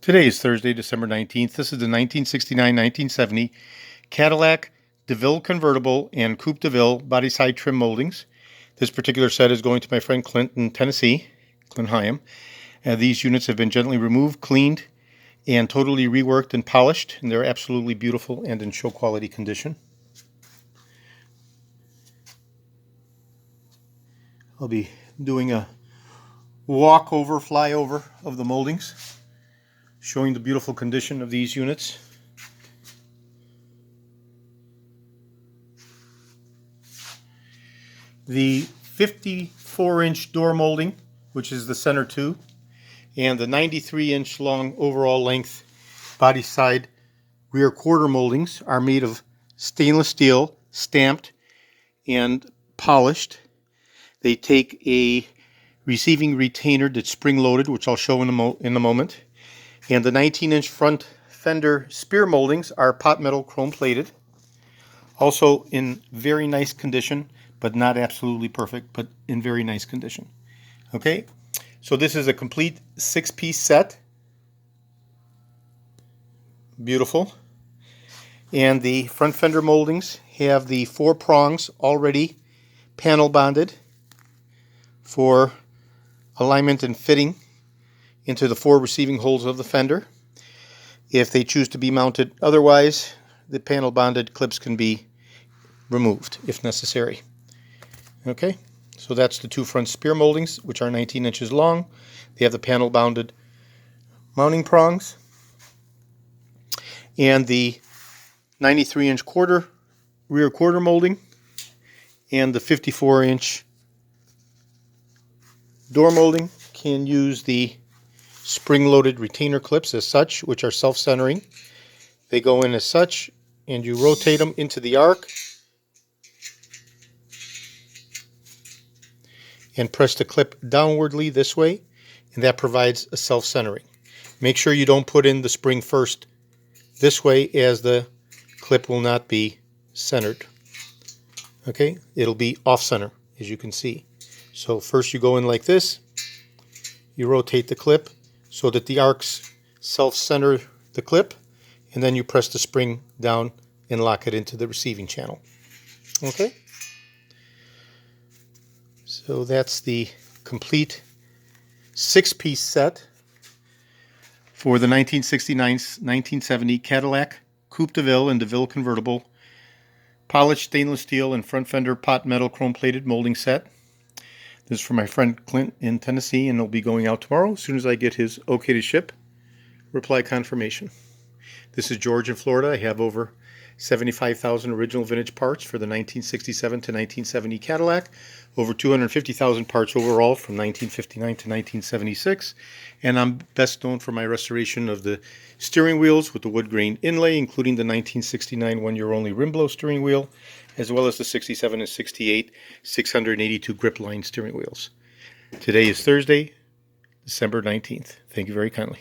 Today is Thursday, December 19th. This is the 1969-1970 Cadillac DeVille Convertible and Coupe DeVille body side trim moldings. This particular set is going to my friend Clint in Tennessee, Clint Hyam. These units have been gently removed, cleaned, and totally reworked and polished, and they're absolutely beautiful and in show quality condition. I'll be doing a walk-over, flyover of the moldings, showing the beautiful condition of these units. The 54-inch door molding, which is the center tube, and the 93-inch long overall length body side rear quarter moldings are made of stainless steel, stamped and polished. They take a receiving retainer that's spring-loaded, which I'll show in a moment. And the 19-inch front fender spear moldings are pot metal chrome plated. Also in very nice condition, but not absolutely perfect, but in very nice condition. Okay, so this is a complete 6-piece set. Beautiful. And the front fender moldings have the 4 prongs already panel bonded for alignment and fitting into the 4 receiving holes of the fender. If they choose to be mounted otherwise, the panel bonded clips can be removed if necessary. Okay, so that's the 2 front spear moldings, which are 19 inches long. They have the panel bonded mounting prongs, and the 93-inch rear quarter molding, and the 54-inch door molding can use the spring-loaded retainer clips as such, which are self-centering. They go in as such, and you rotate them into the arc and press the clip downwardly this way, and that provides a self-centering. Make sure you don't put in the spring first this way, as the clip will not be centered. Okay, it'll be off-center, as you can see. So first you go in like this, you rotate the clip so that the arcs self-center the clip, and then you press the spring down and lock it into the receiving channel. Okay? So that's the complete 6-piece set for the 1969-1970 Cadillac Coupe DeVille and DeVille Convertible polished stainless steel and front fender pot metal chrome plated molding set. This is for my friend Clint in Tennessee, and it'll be going out tomorrow as soon as I get his okay to ship reply confirmation. This is George in Florida. I have over 75,000 original vintage parts for the 1967 to 1970 Cadillac, over 250,000 parts overall from 1959 to 1976, and I'm best known for my restoration of the steering wheels with the wood grain inlay, including the 1969 one-year-only rim blow steering wheel, as well as the 67 and 68 682 grip line steering wheels. Today is Thursday, December 19th. Thank you very kindly.